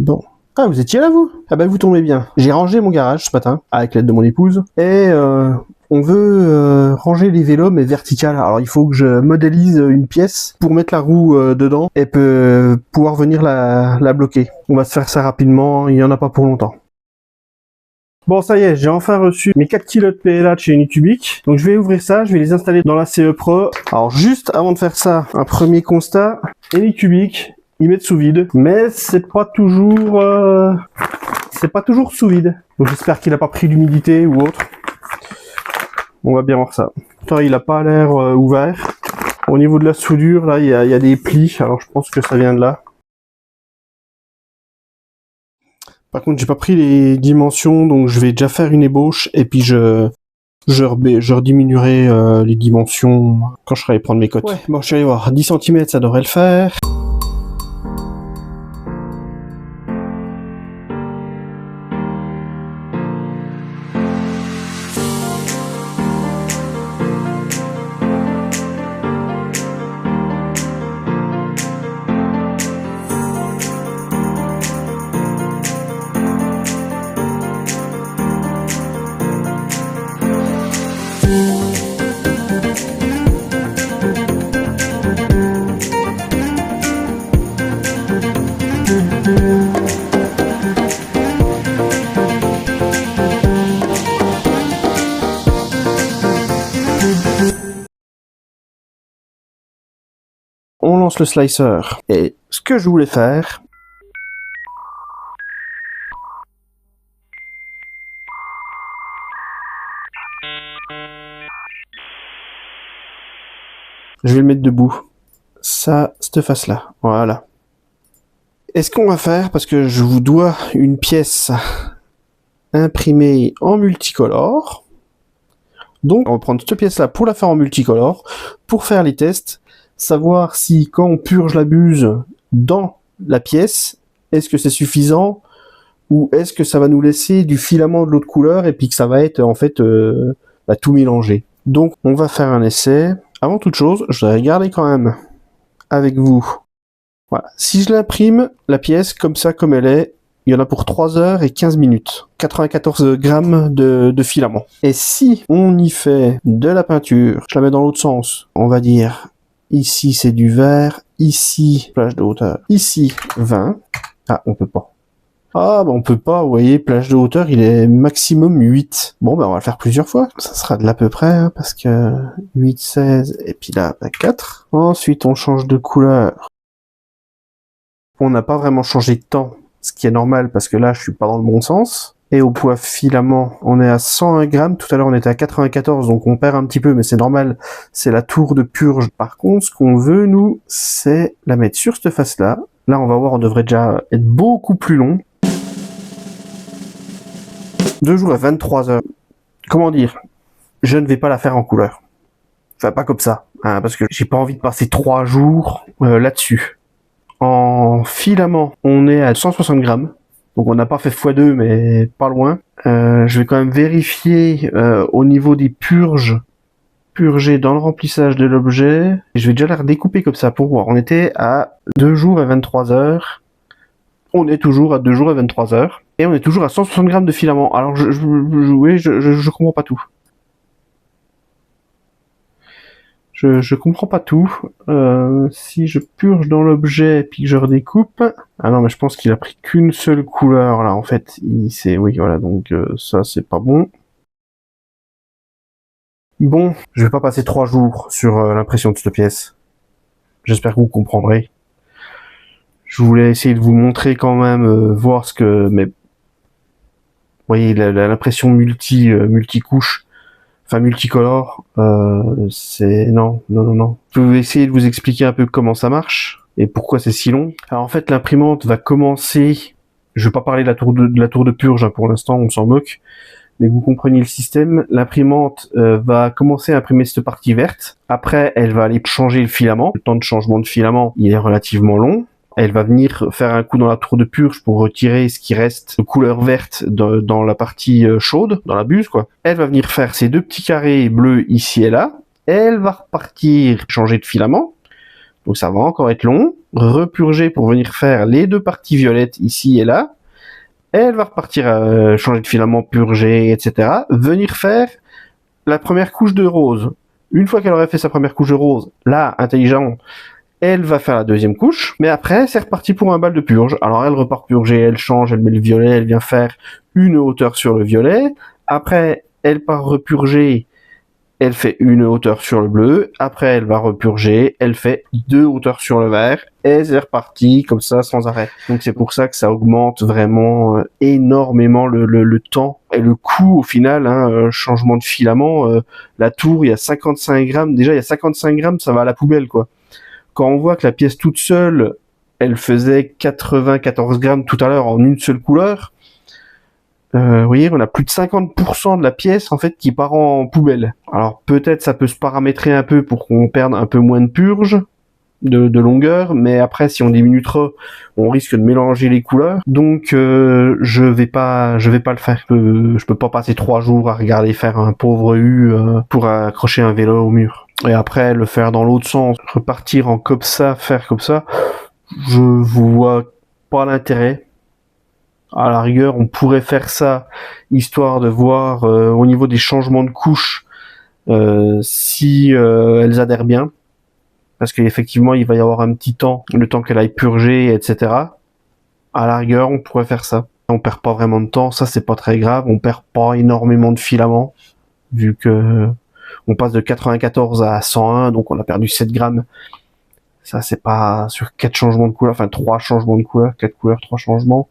Bon. Ah, vous étiez là, vous? Ah bah, vous tombez bien. J'ai rangé mon garage ce matin, avec l'aide de mon épouse, et on veut ranger les vélos, mais vertical. Alors, il faut que je modélise une pièce pour mettre la roue dedans, et pouvoir venir la bloquer. On va se faire ça rapidement, il y en a pas pour longtemps. Bon, ça y est, j'ai enfin reçu mes 4 kg de PLA de chez Anycubic. Donc je vais ouvrir ça, je vais les installer dans la CE Pro. Alors juste avant de faire ça, un premier constat, Anycubic, ils mettent sous vide, mais c'est pas toujours sous vide. Donc j'espère qu'il a pas pris d'humidité ou autre. On va bien voir ça. Toi, il a pas l'air ouvert. Au niveau de la soudure, là, il y a des plis, alors je pense que ça vient de là. Par contre, j'ai pas pris les dimensions, donc je vais déjà faire une ébauche et puis je rediminuerai les dimensions quand je serai allé prendre mes cotes. Ouais, bon, je suis allé voir. 10 cm, ça devrait le faire. On lance le slicer. Et ce que je voulais faire... Je vais le mettre debout. Ça, cette face-là. Voilà. Et ce qu'on va faire, parce que je vous dois une pièce imprimée en multicolore. Donc, on va prendre cette pièce-là pour la faire en multicolore, pour faire les tests, savoir si quand on purge la buse dans la pièce, est-ce que c'est suffisant ou est-ce que ça va nous laisser du filament de l'autre couleur et puis que ça va être en fait tout mélangé. Donc, on va faire un essai. Avant toute chose, je vais regarder quand même avec vous. Voilà. Si je l'imprime, la pièce, comme ça, comme elle est, il y en a pour 3 heures et 15 minutes. 94 grammes de filament. Et si on y fait de la peinture, je la mets dans l'autre sens, on va dire, ici c'est du vert, ici, plage de hauteur, ici 20. Ah, on peut pas. Ah, bah on peut pas, vous voyez, plage de hauteur, il est maximum 8. Bon, bah on va le faire plusieurs fois. Ça sera de l'à peu près, hein, parce que 8, 16, et puis là, 4. Ensuite, on change de couleur. On n'a pas vraiment changé de temps, ce qui est normal, parce que là, je suis pas dans le bon sens. Et au poids filament, on est à 101 grammes. Tout à l'heure, on était à 94, donc on perd un petit peu, mais c'est normal. C'est la tour de purge. Par contre, ce qu'on veut, nous, c'est la mettre sur cette face-là. Là, on va voir, on devrait déjà être beaucoup plus long. 2 jours à 23 heures. Comment dire? Je ne vais pas la faire en couleur. Enfin, pas comme ça, hein, parce que j'ai pas envie de passer 3 jours là-dessus. En filament, on est à 160 grammes. Donc on n'a pas fait x2, mais pas loin. Je vais quand même vérifier au niveau des purgées dans le remplissage de l'objet. Je vais déjà la redécouper comme ça pour voir. On était à 2 jours et 23 heures. On est toujours à 2 jours et 23 heures. Et on est toujours à 160 grammes de filament. Alors je comprends pas tout. Je comprends pas tout. Si je purge dans l'objet puis que je redécoupe... Ah non, mais je pense qu'il a pris qu'une seule couleur, là, en fait. Oui, voilà, donc ça, c'est pas bon. Bon, je vais pas passer 3 jours sur l'impression de cette pièce. J'espère que vous comprendrez. Je voulais essayer de vous montrer quand même, voir ce que... Mais, vous voyez, l'impression multicouche, enfin multicolore, c'est... Non. Je vais essayer de vous expliquer un peu comment ça marche et pourquoi c'est si long. Alors en fait, l'imprimante va commencer... Je vais pas parler de la tour de purge, hein, pour l'instant, on s'en moque. Mais que vous compreniez le système, l'imprimante va commencer à imprimer cette partie verte. Après, elle va aller changer le filament. Le temps de changement de filament, il est relativement long. Elle va venir faire un coup dans la tour de purge pour retirer ce qui reste de couleur verte dans la partie chaude, dans la buse, quoi. Elle va venir faire ces 2 petits carrés bleus ici et là. Elle va repartir changer de filament. Donc ça va encore être long. Repurger pour venir faire les deux parties violettes ici et là. Elle va repartir changer de filament, purger, etc. Venir faire la première couche de rose. Une fois qu'elle aurait fait sa première couche de rose, là, intelligent, elle va faire la deuxième couche. Mais après, c'est reparti pour un bal de purge. Alors elle repart purger, elle change, elle met le violet, elle vient faire une hauteur sur le violet. Après, elle part repurger, elle fait une hauteur sur le bleu. Après, elle va repurger, elle fait deux hauteurs sur le vert. Et c'est reparti comme ça sans arrêt. Donc c'est pour ça que ça augmente vraiment énormément le temps et le coût au final. Changement de filament, la tour, il y a 55 grammes. Déjà, il y a 55 grammes, ça va à la poubelle, quoi. Quand on voit que la pièce toute seule, elle faisait 94 grammes tout à l'heure en une seule couleur, vous voyez, on a plus de 50% de la pièce en fait qui part en poubelle. Alors peut-être ça peut se paramétrer un peu pour qu'on perde un peu moins de purge, de longueur, mais après si on diminue trop, on risque de mélanger les couleurs. Donc je vais pas le faire. Je peux pas passer 3 jours à regarder faire un pauvre U pour accrocher un vélo au mur. Et après le faire dans l'autre sens, repartir en comme ça, faire comme ça, je vois pas l'intérêt. À la rigueur, on pourrait faire ça, histoire de voir au niveau des changements de couches si elles adhèrent bien. Parce qu'effectivement, il va y avoir un petit temps, le temps qu'elle aille purger, etc. À la rigueur, on pourrait faire ça. On perd pas vraiment de temps, ça c'est pas très grave. On perd pas énormément de filaments, vu que on passe de 94 à 101, donc on a perdu 7 grammes. Ça c'est pas sur 4 changements de couleur, enfin 3 changements de couleur, 4 couleurs, 3 changements.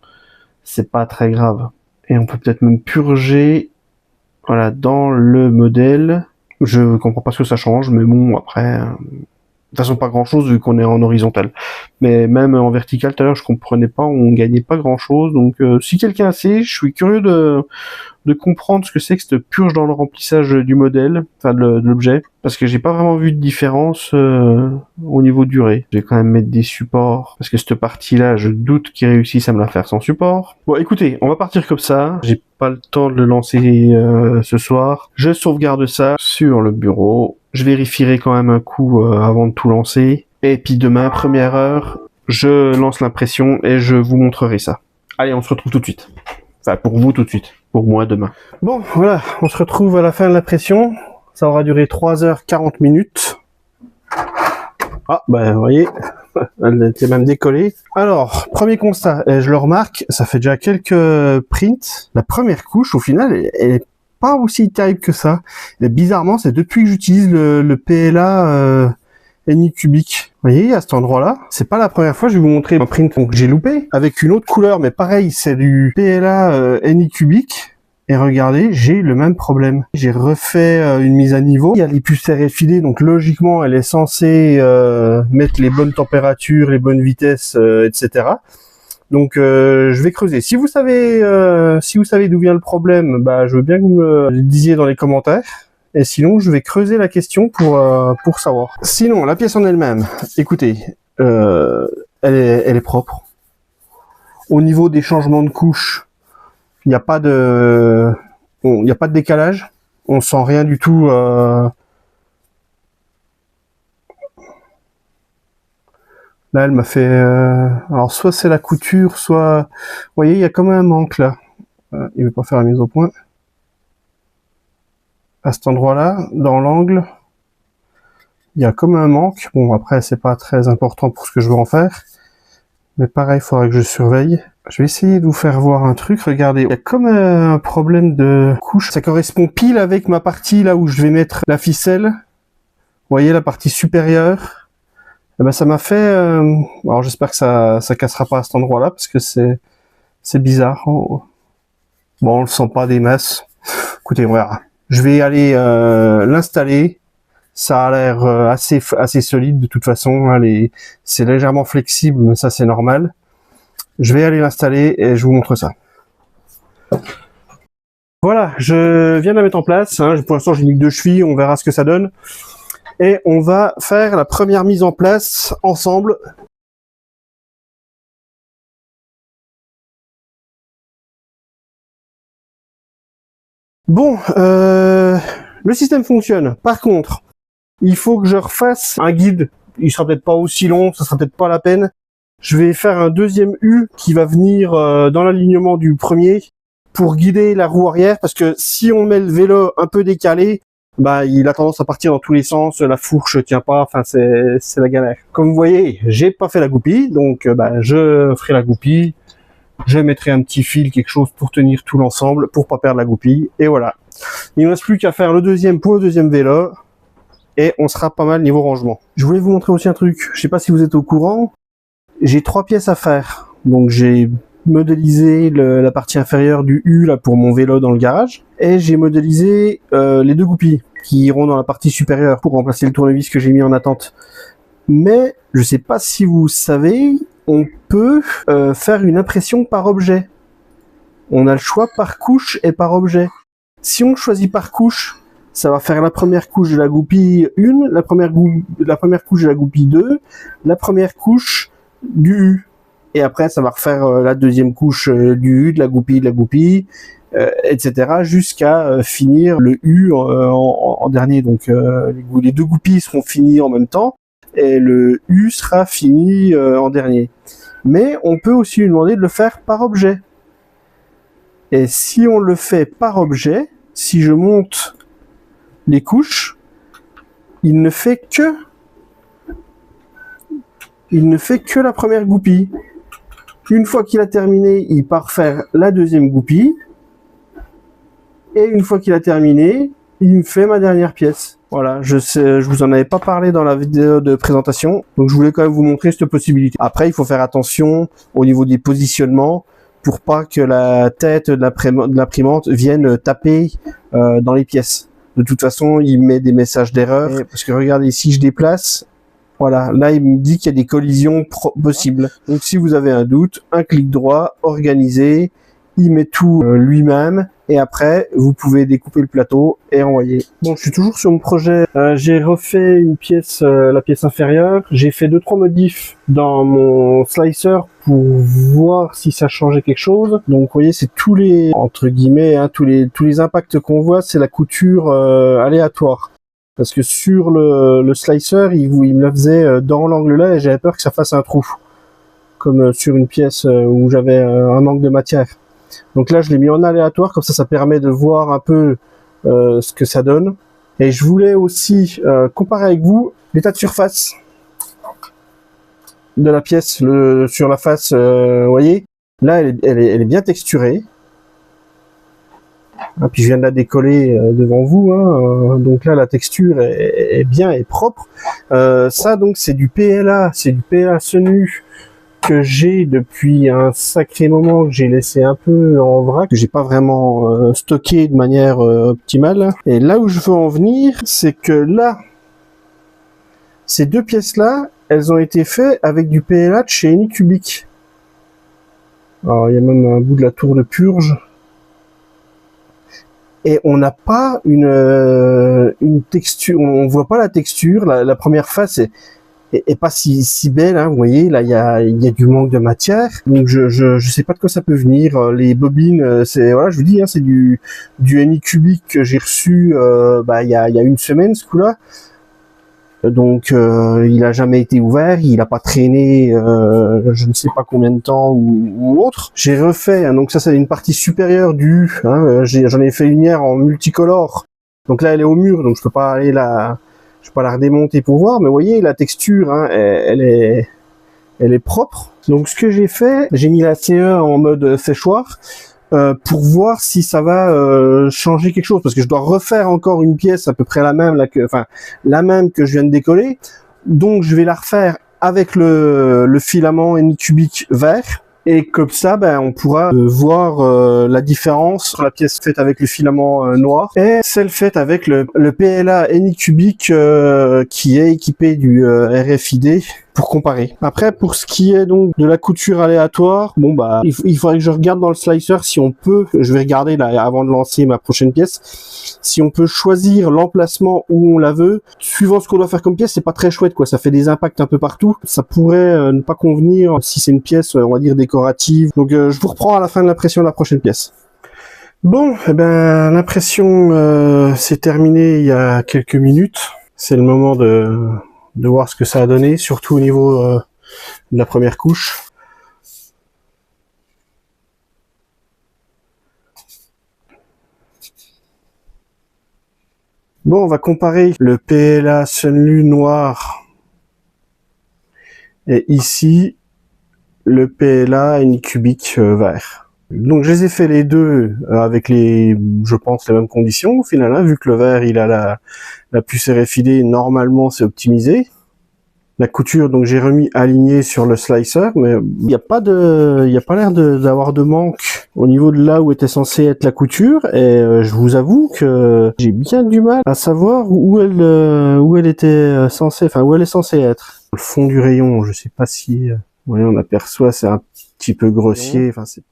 C'est pas très grave. Et on peut peut-être même purger, voilà, dans le modèle. Je comprends pas ce que ça change, mais bon, après, de toute façon pas grand chose vu qu'on est en horizontal. Mais même en vertical, tout à l'heure, je comprenais pas, on gagnait pas grand chose. Donc, si quelqu'un sait, je suis curieux de comprendre ce que c'est que cette purge dans le remplissage du modèle, enfin de l'objet, parce que j'ai pas vraiment vu de différence au niveau durée. Je vais quand même mettre des supports, parce que cette partie-là, je doute qu'ils réussissent à me la faire sans support. Bon, écoutez, on va partir comme ça. J'ai pas le temps de le lancer ce soir. Je sauvegarde ça sur le bureau. Je vérifierai quand même un coup avant de tout lancer. Et puis demain, première heure, je lance l'impression et je vous montrerai ça. Allez, on se retrouve tout de suite. Enfin, pour vous tout de suite. Pour moi, demain. Bon, voilà, on se retrouve à la fin de l'impression. Ça aura duré 3h40 minutes. Ah, ben, vous voyez, elle était même décollée. Alors, premier constat, et je le remarque, ça fait déjà quelques prints. La première couche, au final, elle est pas aussi terrible que ça. Et bizarrement, c'est depuis que j'utilise le PLA Anycubic. Vous voyez, à cet endroit-là, c'est pas la première fois, je vais vous montrer un print que j'ai loupé, avec une autre couleur, mais pareil, c'est du PLA Anycubic. Et regardez, j'ai le même problème. J'ai refait une mise à niveau. Il y a les puces RFID, donc logiquement, elle est censée mettre les bonnes températures, les bonnes vitesses, etc. Donc, je vais creuser. Si vous savez d'où vient le problème, bah, je veux bien que vous me le disiez dans les commentaires. Et sinon, je vais creuser la question pour savoir. Sinon, la pièce en elle-même, écoutez, elle est propre. Au niveau des changements de couches, il n'y a pas de décalage. On sent rien du tout. Là, elle m'a fait. Alors, soit c'est la couture, soit. Vous voyez, il y a comme un manque là. Il veut pas faire la mise au point. À cet endroit-là, dans l'angle, il y a comme un manque. Bon, après, c'est pas très important pour ce que je veux en faire. Mais pareil, il faudra que je surveille. Je vais essayer de vous faire voir un truc. Regardez, il y a comme un problème de couche. Ça correspond pile avec ma partie là où je vais mettre la ficelle. Vous voyez la partie supérieure. Et ben ça m'a fait. Alors j'espère que ça cassera pas à cet endroit-là parce que c'est bizarre. Bon, on le sent pas des masses. Écoutez, on verra. Je vais aller l'installer. Ça a l'air assez solide de toute façon. C'est légèrement flexible, mais ça c'est normal. Je vais aller l'installer et je vous montre ça. Voilà, je viens de la mettre en place. Pour l'instant, j'ai mis 2 chevilles. On verra ce que ça donne. Et on va faire la première mise en place ensemble. Bon, le système fonctionne. Par contre, il faut que je refasse un guide il sera peut-être pas aussi long, ça sera peut-être pas la peine. Je vais faire un deuxième U qui va venir dans l'alignement du premier pour guider la roue arrière, parce que si on met le vélo un peu décalé, bah il a tendance à partir dans tous les sens, la fourche tient pas, enfin c'est la galère. Comme vous voyez, j'ai pas fait la goupille, donc je ferai la goupille. Je mettrai un petit fil, quelque chose pour tenir tout l'ensemble, pour pas perdre la goupille, et voilà. Il ne reste plus qu'à faire le deuxième pour le deuxième vélo, et on sera pas mal niveau rangement. Je voulais vous montrer aussi un truc, je sais pas si vous êtes au courant, j'ai 3 pièces à faire. Donc j'ai modélisé la partie inférieure du U là pour mon vélo dans le garage, et j'ai modélisé les 2 goupilles qui iront dans la partie supérieure pour remplacer le tournevis que j'ai mis en attente. Mais je sais pas si vous savez, on peut faire une impression par objet. On a le choix par couche et par objet. Si on choisit par couche, ça va faire la première couche de la goupille 1, la première couche de la goupille 2, la première couche du U. Et après, ça va refaire la deuxième couche du U, de la goupille, etc. jusqu'à finir le U en dernier. Donc les 2 goupilles seront finies en même temps et le U sera fini en dernier. Mais on peut aussi lui demander de le faire par objet. Et si on le fait par objet, si je monte les couches, il ne fait que la première goupille. Une fois qu'il a terminé, il part faire la deuxième goupille. Et une fois qu'il a terminé, il me fait ma dernière pièce. Voilà, je vous en avais pas parlé dans la vidéo de présentation, donc je voulais quand même vous montrer cette possibilité. Après, il faut faire attention au niveau des positionnements pour pas que la tête de l'imprimante vienne taper dans les pièces. De toute façon, il met des messages d'erreur, parce que regardez, ici je déplace, voilà, là il me dit qu'il y a des collisions possibles. Donc si vous avez un doute, un clic droit, organiser, il met tout lui-même, et après vous pouvez découper le plateau et envoyer. Bon, je suis toujours sur mon projet, j'ai refait une pièce, la pièce inférieure, j'ai fait 2-3 modifs dans mon slicer pour voir si ça changeait quelque chose. Donc vous voyez, c'est tous les, entre guillemets, hein, tous les impacts qu'on voit, c'est la couture aléatoire. Parce que sur le slicer, il me la faisait dans l'angle là, et j'avais peur que ça fasse un trou. Comme sur une pièce où j'avais un manque de matière. Donc là, je l'ai mis en aléatoire, comme ça permet de voir un peu ce que ça donne. Et je voulais aussi comparer avec vous l'état de surface de la pièce sur la face. Vous voyez, là, elle est bien texturée. Ah, puis je viens de la décoller devant vous. Hein, donc là, la texture est bien et propre. Ça, donc, c'est du PLA Senu que j'ai depuis un sacré moment, que j'ai laissé un peu en vrac, que j'ai pas vraiment stocké de manière optimale. Et là où je veux en venir, c'est que là, ces 2 pièces-là, elles ont été faites avec du PLA de chez Anycubic. Alors, il y a même un bout de la tour de purge. Et on n'a pas une texture, on voit pas la texture. La première face est pas si belle, hein, vous voyez, là il y a du manque de matière, donc je sais pas de quoi ça peut venir. Les bobines, c'est, voilà, je vous dis, hein, c'est du Anycubic que j'ai reçu il y a une semaine, ce coup-là. Donc il a jamais été ouvert, il a pas traîné je ne sais pas combien de temps ou autre. J'ai refait, hein, donc ça c'est une partie supérieure du hein, j'en ai fait une hier en multicolore. Donc là elle est au mur, donc je peux pas aller la redémonter pour voir, mais vous voyez la texture, hein, elle est propre. Donc ce que j'ai fait, j'ai mis la CE en mode séchoir pour voir si ça va changer quelque chose, parce que je dois refaire encore une pièce à peu près la même la même que je viens de décoller. Donc je vais la refaire avec le filament Anycubic vert. Et comme ça, on pourra voir la différence entre la pièce faite avec le filament noir et celle faite avec le PLA Anycubic qui est équipé du RFID pour comparer. Après, pour ce qui est donc de la couture aléatoire, bon il faudrait que je regarde dans le slicer si on peut, je vais regarder là avant de lancer ma prochaine pièce, si on peut choisir l'emplacement où on la veut. Suivant ce qu'on doit faire comme pièce, c'est pas très chouette quoi, ça fait des impacts un peu partout. Ça pourrait ne pas convenir si c'est une pièce, on va dire décorative. Donc je vous reprends à la fin de l'impression de la prochaine pièce. Bon, l'impression s'est terminée il y a quelques minutes. C'est le moment de de voir ce que ça a donné, surtout au niveau de la première couche. Bon, on va comparer le PLA Sunlu noir et ici le PLA Anycubic vert. Donc je les ai fait les deux avec je pense, les mêmes conditions au final, hein, vu que le vert il a la puce RFID, normalement c'est optimisé. La couture, donc j'ai remis alignée sur le slicer, mais il n'y a pas l'air d'avoir de manque au niveau de là où était censée être la couture, et je vous avoue que j'ai bien du mal à savoir où elle était censée, enfin où elle est censée être. Le fond du rayon, je sais pas si, voyez, on aperçoit, c'est un petit peu grossier, enfin c'est...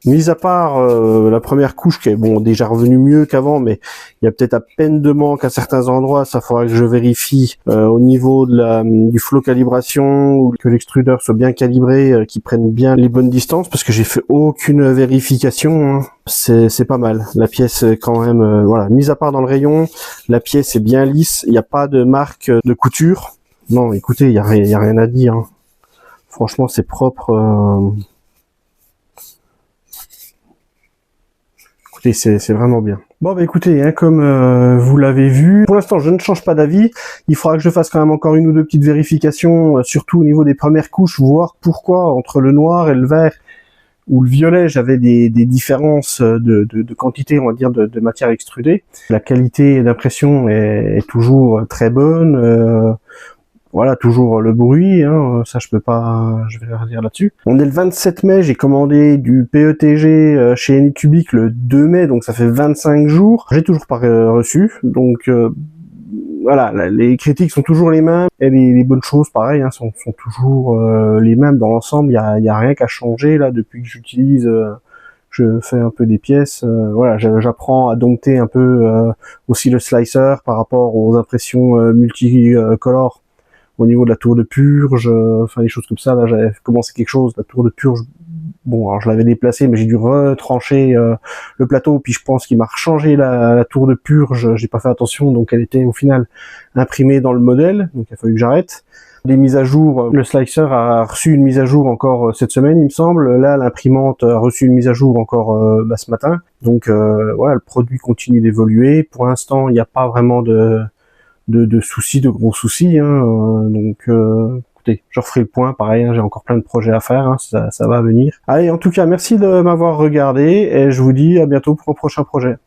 Mis à part la première couche qui est bon déjà revenue mieux qu'avant, mais il y a peut-être à peine de manque à certains endroits, ça faudra que je vérifie au niveau de du flow calibration, ou que l'extrudeur soit bien calibré, qu'il prenne bien les bonnes distances, parce que j'ai fait aucune vérification, hein. C'est pas mal, la pièce quand même, voilà, mis à part dans le rayon, la pièce est bien lisse, il n'y a pas de marque de couture. Non, écoutez, il y a rien à dire, hein. Franchement c'est propre. Écoutez, c'est vraiment bien. Bon bah écoutez, hein, comme vous l'avez vu, pour l'instant je ne change pas d'avis. Il faudra que je fasse quand même encore une ou deux petites vérifications, surtout au niveau des premières couches, voir pourquoi entre le noir et le vert ou le violet j'avais des différences de quantité, on va dire, de matière extrudée. La qualité d'impression est toujours très bonne. Voilà, toujours le bruit, hein, ça je peux pas, je vais rien dire là-dessus. On est le 27 mai, j'ai commandé du PETG chez Anycubic le 2 mai, donc ça fait 25 jours. J'ai toujours pas reçu, donc voilà, les critiques sont toujours les mêmes, et les bonnes choses, pareil, hein, sont toujours les mêmes dans l'ensemble. Il y a rien qu'à changer là depuis que j'utilise. Je fais un peu des pièces, voilà, j'apprends à dompter un peu aussi le slicer par rapport aux impressions multicolores. Au niveau de la tour de purge, enfin des choses comme ça, là j'avais commencé quelque chose, la tour de purge, bon alors je l'avais déplacé, mais j'ai dû retrancher le plateau, puis je pense qu'il m'a rechangé la tour de purge, j'ai pas fait attention, donc elle était au final imprimée dans le modèle, donc il a fallu que j'arrête. Des mises à jour, le slicer a reçu une mise à jour encore cette semaine il me semble, là l'imprimante a reçu une mise à jour encore ce matin, donc voilà, le produit continue d'évoluer. Pour l'instant il n'y a pas vraiment de soucis, de gros soucis, hein, donc écoutez, je referai le point, pareil, hein, j'ai encore plein de projets à faire, hein, ça va venir. Allez, en tout cas, merci de m'avoir regardé, et je vous dis à bientôt pour un prochain projet.